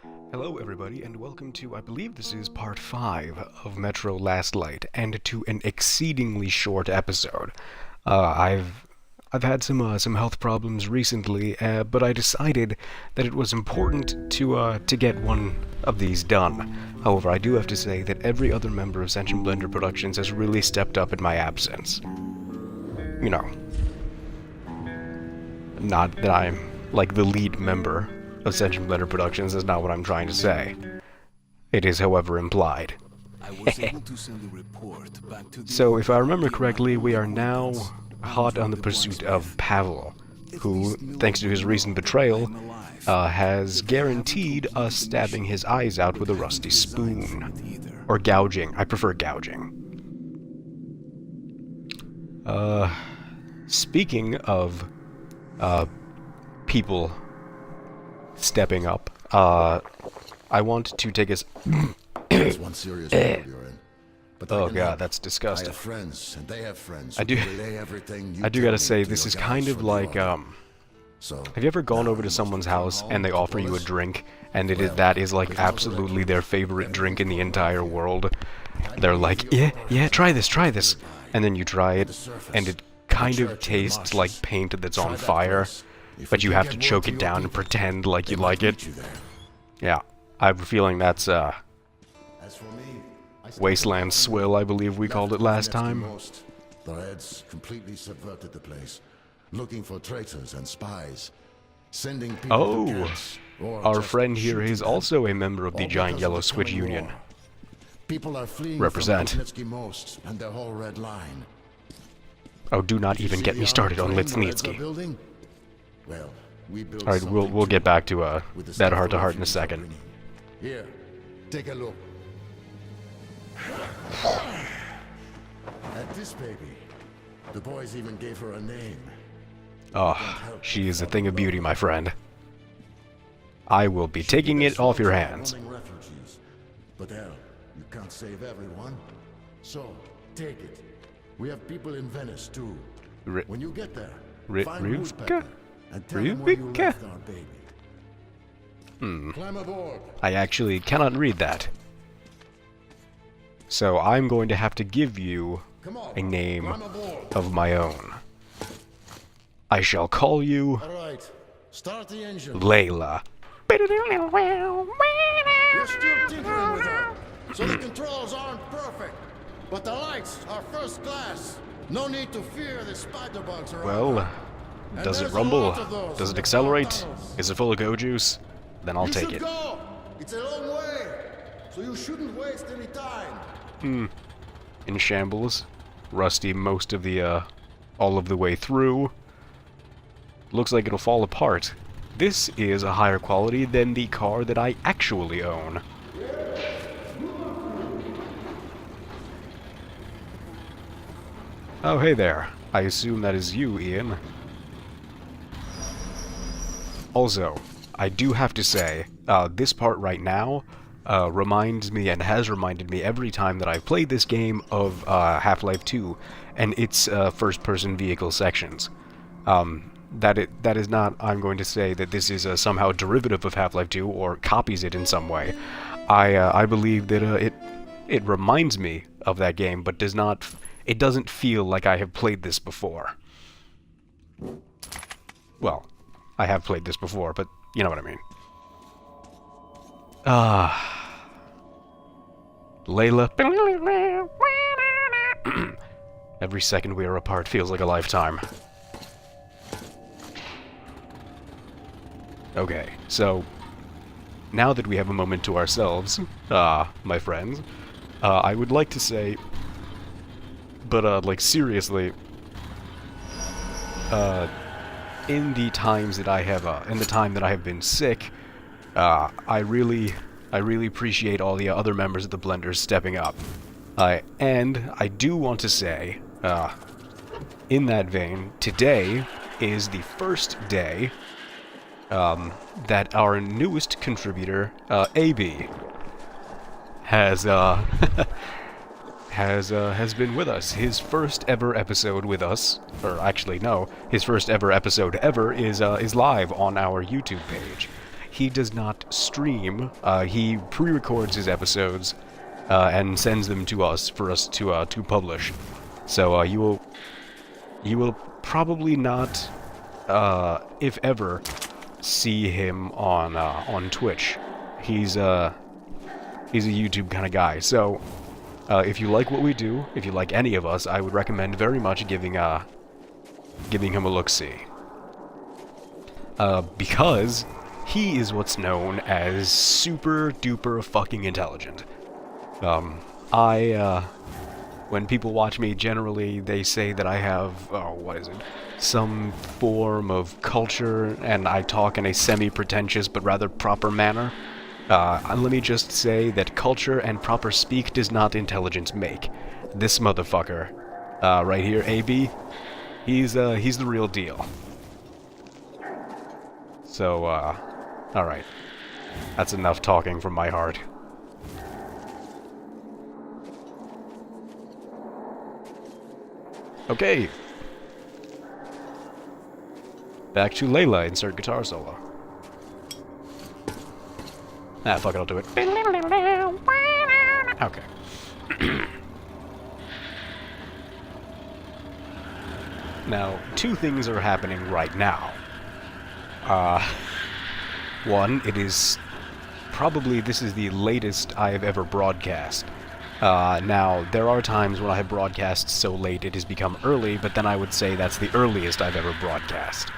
Hello everybody, and welcome to, I believe this is part 5 of Metro Last Light, and to an exceedingly short episode. I've had some health problems recently, but I decided that it was important to get one of these done. However, I do have to say that every other member of Sentient Blender Productions has really stepped up in my absence. You know, not that I'm like the lead member of Sentient Blender Productions, is not what I'm trying to say. It is, however, implied. So, if I remember correctly, we are now hot on the pursuit of Pavel, who, thanks to his recent betrayal, has guaranteed us stabbing his eyes out with a rusty spoon. Or gouging. I prefer gouging. Speaking of, people stepping up, I want to take us. There's one serious trouble you're in. But Oh god, that's I disgusting. have friends, and they have friends. I do gotta say, this is kind of like, So, have you ever gone over to someone's house and they offer you a drink, and that is like absolutely their favorite drink in the entire world? They're like, yeah, try this, and then you try it, and it kind of tastes like paint that's on fire, but you have to choke it down and pretend like you like it. Yeah, I have a feeling that's, as for me, Wasteland Swill, I believe we called it last time. The Reds completely subverted the place, looking for traitors and spies, sending people to Oh, camps, or our just friend here is shooting also a member of them, the all Giant because Yellow of the Switch coming Union. war. People are fleeing Represent. from Lipnitsky Most and their whole Red Line. Oh, do not even See get the me army started on train the Reds are Litsnitsky. building? Well, we built Alright, we'll something get too, back to with the that stuff heart-to-heart the in a refugees are second. bringing. Here, take a look. At this baby, the boys even gave her a name. Oh, she is a thing of beauty, my friend. I will be taking it off your hands. Refugees. But hell, you can't save everyone. So, take it. We have people in Venice too. Ri- When you get there, Ri- find Rivka? Woodpecker and tell him where you Rivka? left our baby. Climb aboard. I actually cannot read that. So I'm going to have to give you Come on. a name Climb aboard. of my own. I shall call you All right. Start the engine. Layla. We're still tinkering with her, so the controls aren't perfect. But the lights are first class. No need to fear the spider bugs around. Well, her. And does it there's a rumble? lot of those Does in it the accelerate? tunnels. Is it full of go juice? Then I'll You take should it. go. It's a long way, so you shouldn't waste any time. In shambles. Rusty most of the, all of the way through. Looks like it'll fall apart. This is a higher quality than the car that I actually own. Oh, hey there. I assume that is you, Ian. Also, I do have to say, this part right now reminds me, and has reminded me every time that I've played this game, of Half-Life 2 and its first-person vehicle sections. That is not, I'm going to say that this is somehow derivative of Half-Life 2 or copies it in some way. I believe that it reminds me of that game, but does not. It doesn't feel like I have played this before. Well, I have played this before, but you know what I mean. Layla. Every second we are apart feels like a lifetime. Okay, so now that we have a moment to ourselves, my friends, I would like to say, but like seriously, in the times that I have, in the time that I have been sick, I really appreciate all the other members of the Blenders stepping up. And I do want to say, in that vein, today is the first day that our newest contributor, AB, has has been with us. His first ever episode with us, or actually no, his first ever episode ever is live on our YouTube page. he does not stream. He pre-records his episodes and sends them to us for us to publish. So you will probably not, if ever, see him on Twitch. He's a YouTube kind of guy. So if you like what we do, if you like any of us, I would recommend very much giving him a look-see. Because he is what's known as super duper fucking intelligent. When people watch me, generally they say that I have, some form of culture, and I talk in a semi-pretentious but rather proper manner. Let me just say that culture and proper speak does not intelligence make. This motherfucker, right here, AB, he's the real deal. So, alright. That's enough talking from my heart. Okay. Back to Layla, insert guitar solo. Ah, fuck it, I'll do it. Okay. Now, two things are happening right now. One, it is probably, this is the latest I have ever broadcast. Now, there are times when I have broadcast so late it has become early, but then I would say that's the earliest I've ever broadcast.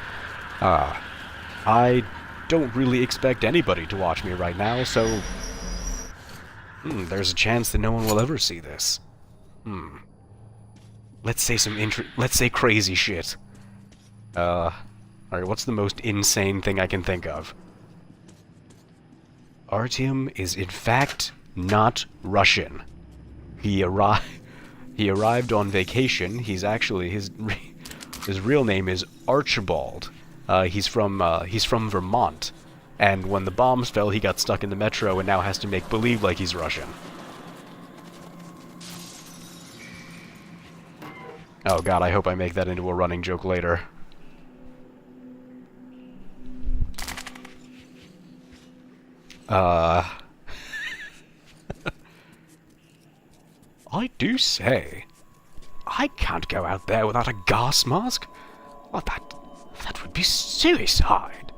I don't really expect anybody to watch me right now, so there's a chance that no one will ever see this. Let's say crazy shit. Alright, what's the most insane thing I can think of? Artyom is in fact not Russian. He arrived on vacation. He's actually, his real name is Archibald. He's from Vermont. And when the bombs fell, he got stuck in the metro and now has to make believe like he's Russian. Oh god, I hope I make that into a running joke later. I do say, I can't go out there without a gas mask. Well, that would be suicide.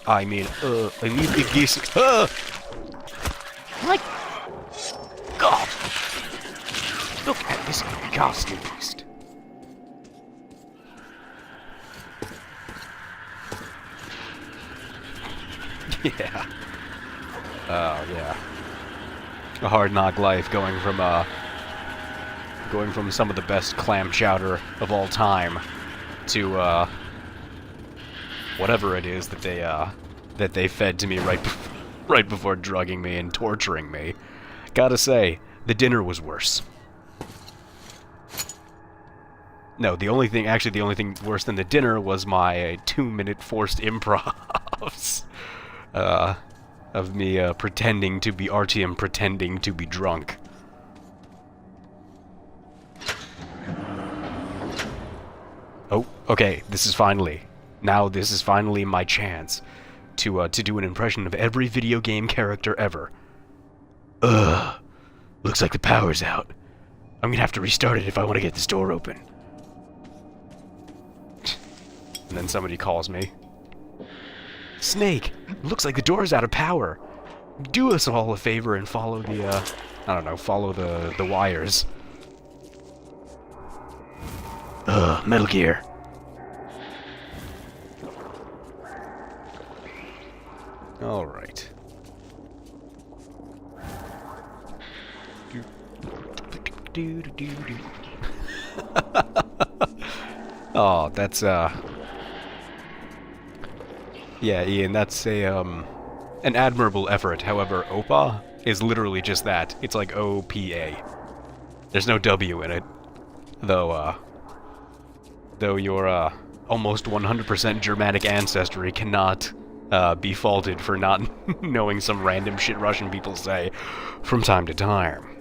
I mean the gas. My God! Look at this ghastly beast. Yeah. Oh, yeah. A hard knock life going from some of the best clam chowder of all time to whatever it is that they fed to me right before drugging me and torturing me. Gotta say, the dinner was worse. No, the only thing worse than the dinner was my 2-minute forced improvs. Of me pretending to be Artyom, pretending to be drunk. Oh, okay, this is finally my chance to do an impression of every video game character ever. Ugh, looks like the power's out. I'm gonna have to restart it if I want to get this door open. And then somebody calls me. Snake, looks like the door's out of power. Do us all a favor and follow the, follow the wires. Metal Gear. Alright. Oh, that's, yeah, Ian, that's an admirable effort. However, OPA is literally just that. It's like O-P-A. There's no W in it. Though your, almost 100% Germanic ancestry cannot, be faulted for not knowing some random shit Russian people say from time to time.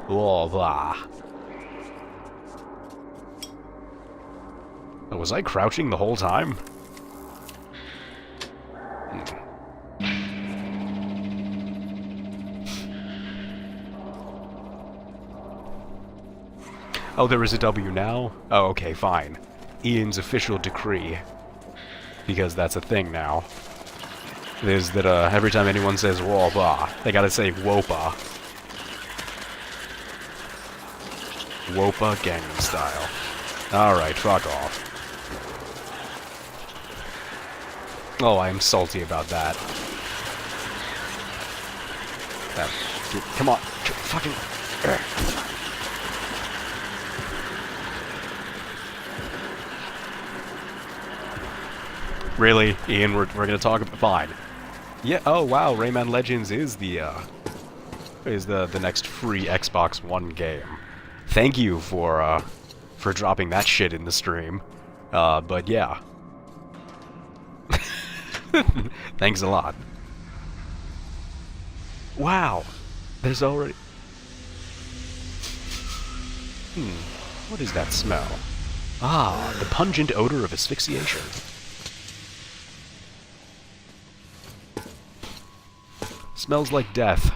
Blah, blah. Was I crouching the whole time? Oh, there is a W now? Oh, okay, fine. Ian's official decree. Because that's a thing now. Is that every time anyone says Wopa, they gotta say Wopa. Wopa Gangnam Style. Alright, fuck off. Oh, I'm salty about that. Come on. Fucking... Really? Ian, we're gonna talk about... Fine. Yeah, oh wow, Rayman Legends is the next free Xbox One game. Thank you for dropping that shit in the stream. But yeah. Thanks a lot. Wow! There's already... What is that smell? Ah, the pungent odor of asphyxiation. Smells like death.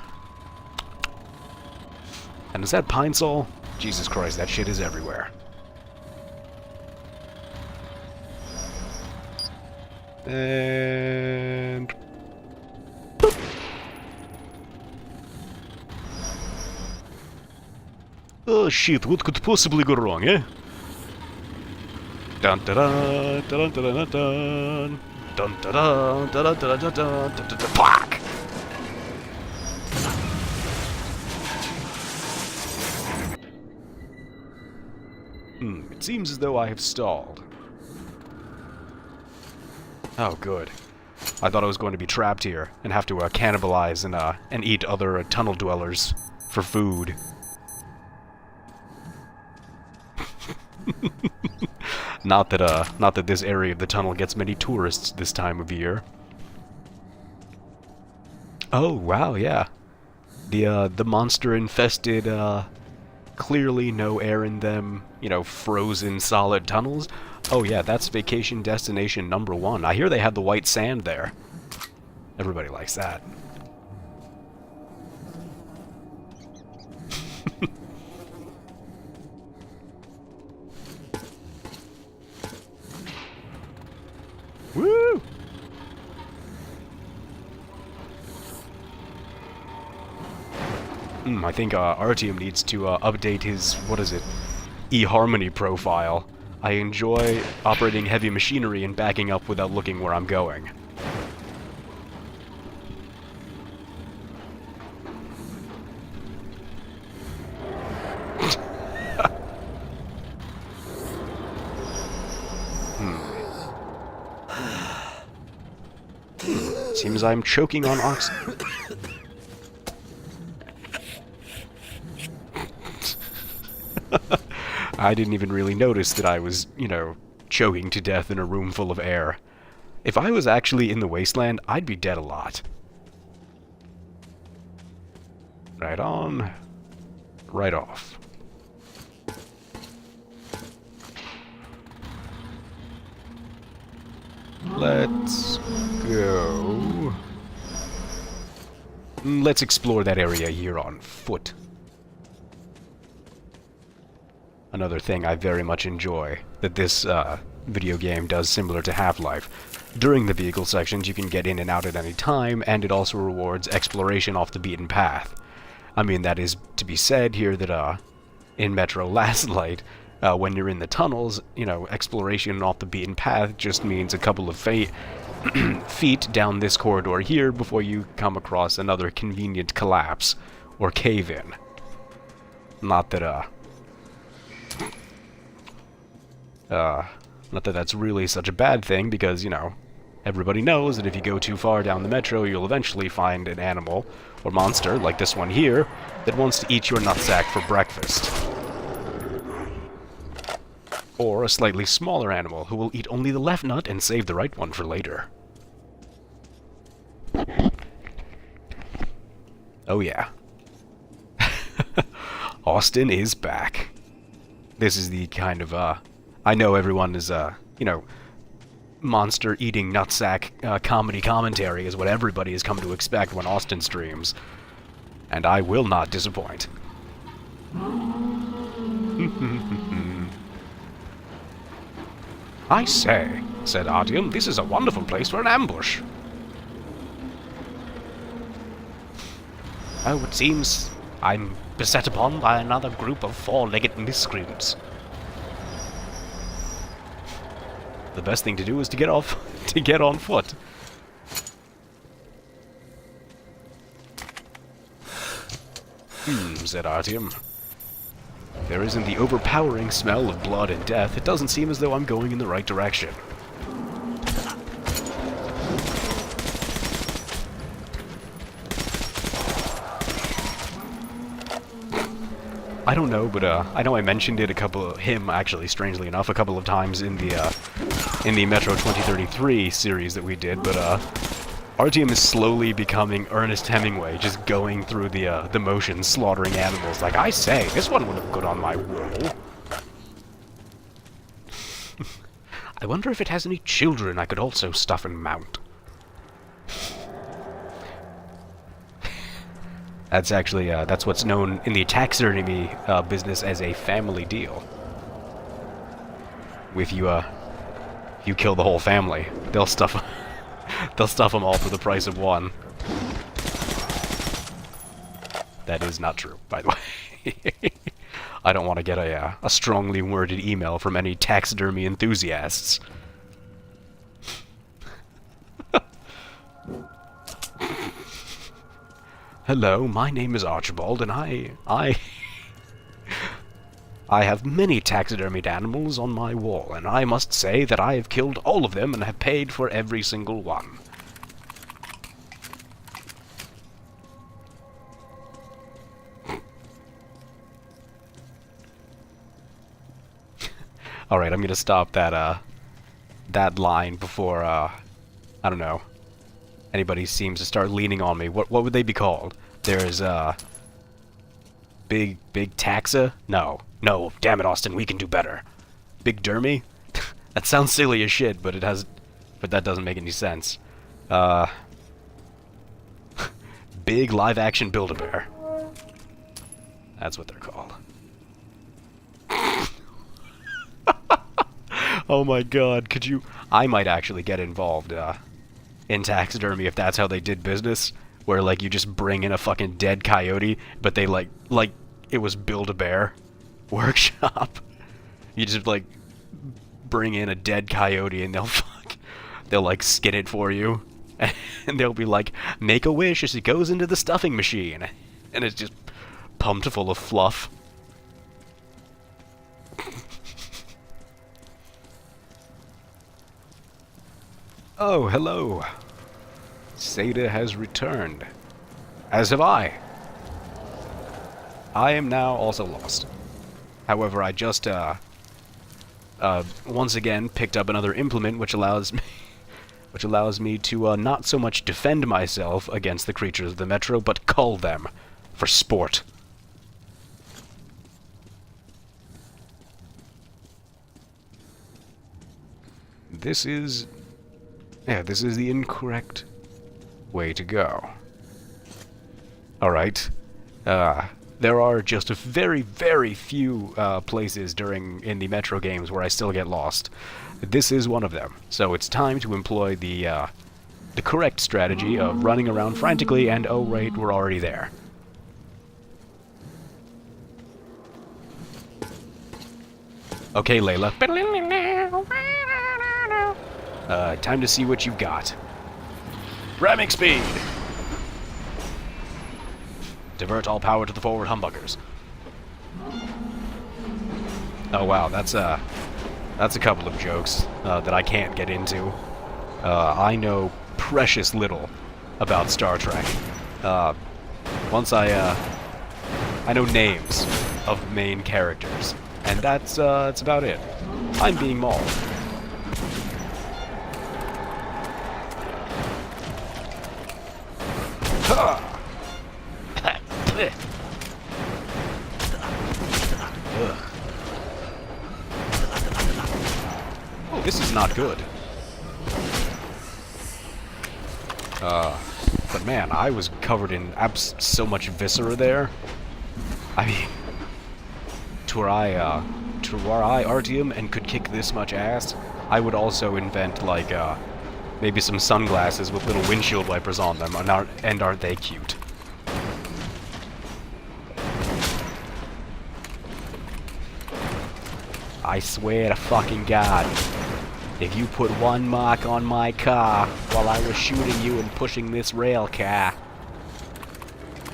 And is that Pine Sol? Jesus Christ, that shit is everywhere. And... boop. Oh shit, what could possibly go wrong, eh? Dun da dun dun dun dun dun dun dun dun dun dun dun dun dun. Fuck! It seems as though I have stalled. Oh, good. I thought I was going to be trapped here and have to cannibalize and eat other tunnel dwellers for food. Not that this area of the tunnel gets many tourists this time of year. Oh wow, yeah. The monster-infested, clearly no air in them, you know, frozen solid tunnels. Oh yeah, that's vacation destination #1. I hear they have the white sand there. Everybody likes that. Woo! I think Artyom needs to update his, what is it, eHarmony profile. I enjoy operating heavy machinery and backing up without looking where I'm going. Seems I'm choking on oxygen. I didn't even really notice that I was, you know, choking to death in a room full of air. If I was actually in the wasteland, I'd be dead a lot. Right on. Right off. Let's go. Let's explore that area here on foot. Another thing I very much enjoy that this video game does similar to Half-Life. During the vehicle sections you can get in and out at any time, and it also rewards exploration off the beaten path. I mean, that is to be said here that in Metro Last Light, when you're in the tunnels, you know, exploration off the beaten path just means a couple of feet down this corridor here before you come across another convenient collapse or cave-in. Not that that's really such a bad thing, because, you know, everybody knows that if you go too far down the metro, you'll eventually find an animal, or monster, like this one here, that wants to eat your nutsack for breakfast. Or a slightly smaller animal, who will eat only the left nut and save the right one for later. Oh yeah. Austin is back. This is the kind of, I know everyone is, you know, monster-eating nutsack comedy commentary is what everybody has come to expect when Austin streams. And I will not disappoint. I say, said Artyom, this is a wonderful place for an ambush. Oh, it seems I'm beset upon by another group of four-legged miscreants. The best thing to do is to get off, to get on foot. Said Artyom. There isn't the overpowering smell of blood and death. It doesn't seem as though I'm going in the right direction. I don't know, but I know I mentioned it actually, strangely enough, a couple of times in the Metro 2033 series that we did, but Artyom is slowly becoming Ernest Hemingway, just going through the motions, slaughtering animals. Like, I say, this one would look good on my wall. I wonder if it has any children I could also stuff and mount. That's actually, that's what's known in the taxidermy business as a family deal. If you kill the whole family, they'll stuff them all for the price of one. That is not true, by the way. I don't want to get a strongly worded email from any taxidermy enthusiasts. Hello, my name is Archibald, and I have many taxidermied animals on my wall, and I must say that I have killed all of them and have paid for every single one. Alright, I'm gonna stop that line before, I don't know, anybody seems to start leaning on me. What would they be called? There's, Big Taxa? No, damn it, Austin, we can do better. Big Dermy? That sounds silly as shit, but that doesn't make any sense. Big live-action Build-A-Bear. That's what they're called. Oh my god, could you... I might actually get involved, in taxidermy if that's how they did business, where, like, you just bring in a fucking dead coyote, but they, like it was Build-A-Bear workshop. You just, like, bring in a dead coyote and they'll, like, skin it for you, and they'll be like, make a wish as it goes into the stuffing machine, and it's just pumped full of fluff. Oh, hello. Seda has returned. As have I. I am now also lost. However, I just, once again picked up another implement which allows me to, not so much defend myself against the creatures of the Metro, but cull them for sport. This is the incorrect way to go. Alright. There are just a very, very few places in the Metro games where I still get lost. This is one of them. So it's time to employ the correct strategy of running around frantically and, oh right, we're already there. Okay, Layla. Time to see what you've got. Ramming speed! Divert all power to the forward humbuckers. Oh wow, that's a couple of jokes that I can't get into. I know precious little about Star Trek. Once I know names of main characters, and that's about it. I'm being mauled. Oh, this is not good. But man, I was covered in so much viscera there. I mean, to where I Artyom and could kick this much ass, I would also invent, like, maybe some sunglasses with little windshield wipers on them, and aren't they cute? I swear to fucking God, if you put one mark on my car while I was shooting you and pushing this rail car,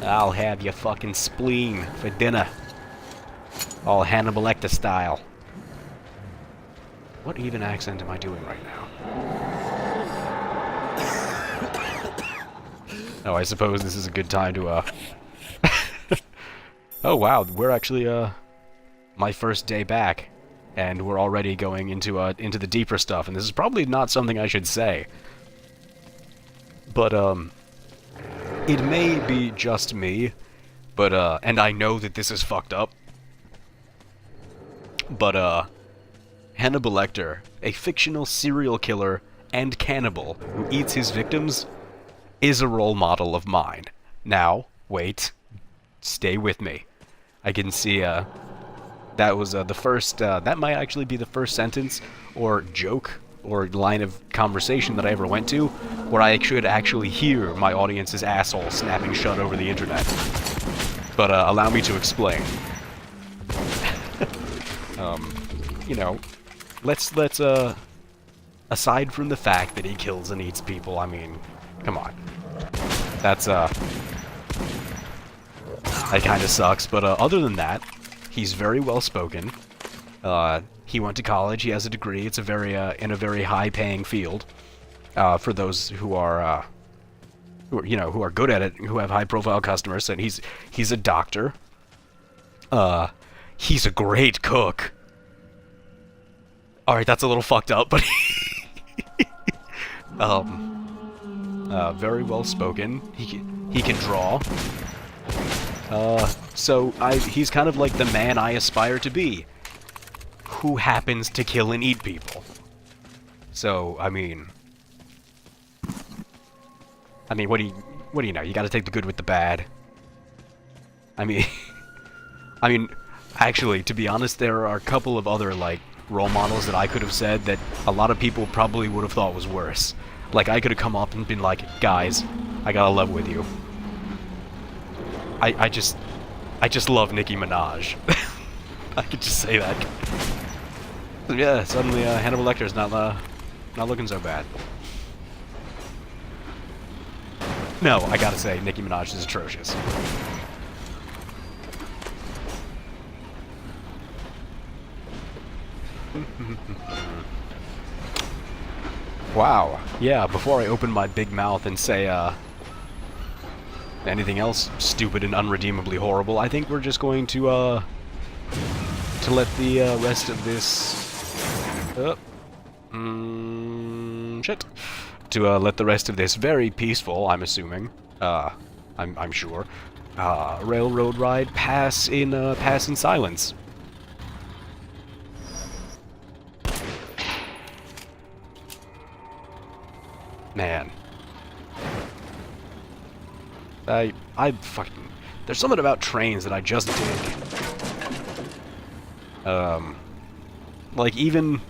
I'll have your fucking spleen for dinner. All Hannibal Lecter style. What even accent am I doing right now? Oh, I suppose this is a good time to, Oh, wow, we're actually, my first day back. And we're already going into the deeper stuff, and this is probably not something I should say. But, it may be just me, but, and I know that this is fucked up. But, Hannibal Lecter, a fictional serial killer and cannibal who eats his victims, is a role model of mine. Now, wait. Stay with me. I can see, that was the first, that might actually be the first sentence, or joke, or line of conversation that I ever went to, where I should actually hear my audience's asshole snapping shut over the internet. But, allow me to explain. You know, let's, aside from the fact that he kills and eats people, I mean, come on. That's, that kinda sucks, but, other than that, he's very well spoken. He went to college. He has a degree. It's a very in a very high-paying field for those who are who are good at it, who have high-profile customers. And he's a doctor. He's a great cook. All right, that's a little fucked up, but very well spoken. He can draw. So he's kind of like the man I aspire to be, who happens to kill and eat people. So, I mean, what do you know? You gotta take the good with the bad. I mean, actually, to be honest, there are a couple of other, like, role models that I could have said that a lot of people probably would have thought was worse. Like, I could have come up and been like, guys, I gotta level with you. I just love Nicki Minaj. I could just say that. Yeah, suddenly Hannibal Lecter's not looking so bad. No, I gotta say, Nicki Minaj is atrocious. Wow. Yeah, before I open my big mouth and say, anything else stupid and unredeemably horrible, I think we're just going to let the rest of this... shit. To let the rest of this very peaceful, I'm assuming, I'm sure, railroad ride pass in silence. Man. I fucking... There's something about trains that I just dig. Like, even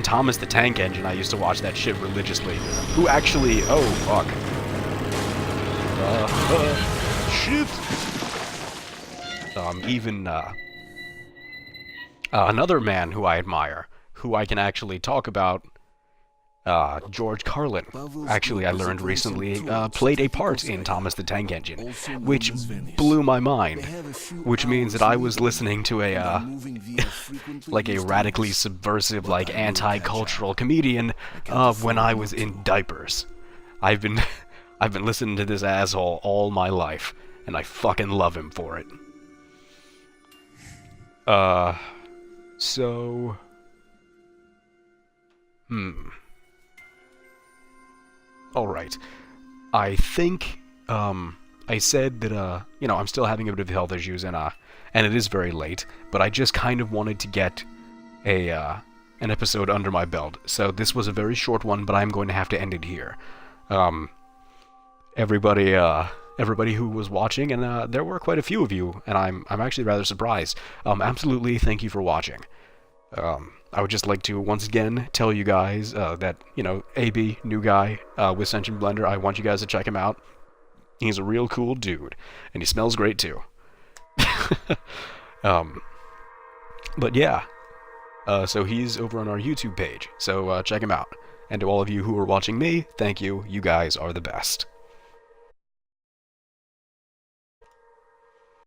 Thomas the Tank Engine, I used to watch that shit religiously. Who actually... Oh, fuck. Shit! Another man who I admire, who I can actually talk about, George Carlin. Actually, I learned recently, played a part in Thomas the Tank Engine, which blew my mind. Which means that I was listening to a, like a radically subversive, like, anti-cultural comedian, when I was in diapers. I've been listening to this asshole all my life, and I fucking love him for it. So... Alright. I think, I said that, you know, I'm still having a bit of health issues, and it is very late, but I just kind of wanted to get an episode under my belt. So this was a very short one, but I'm going to have to end it here. Everybody who was watching, and there were quite a few of you, and I'm actually rather surprised. Absolutely, thank you for watching. I would just like to once again tell you guys that, you know, AB, new guy with Sentient Blender, I want you guys to check him out. He's a real cool dude, and he smells great too. But yeah, so he's over on our YouTube page, so check him out. And to all of you who are watching me, thank you. You guys are the best.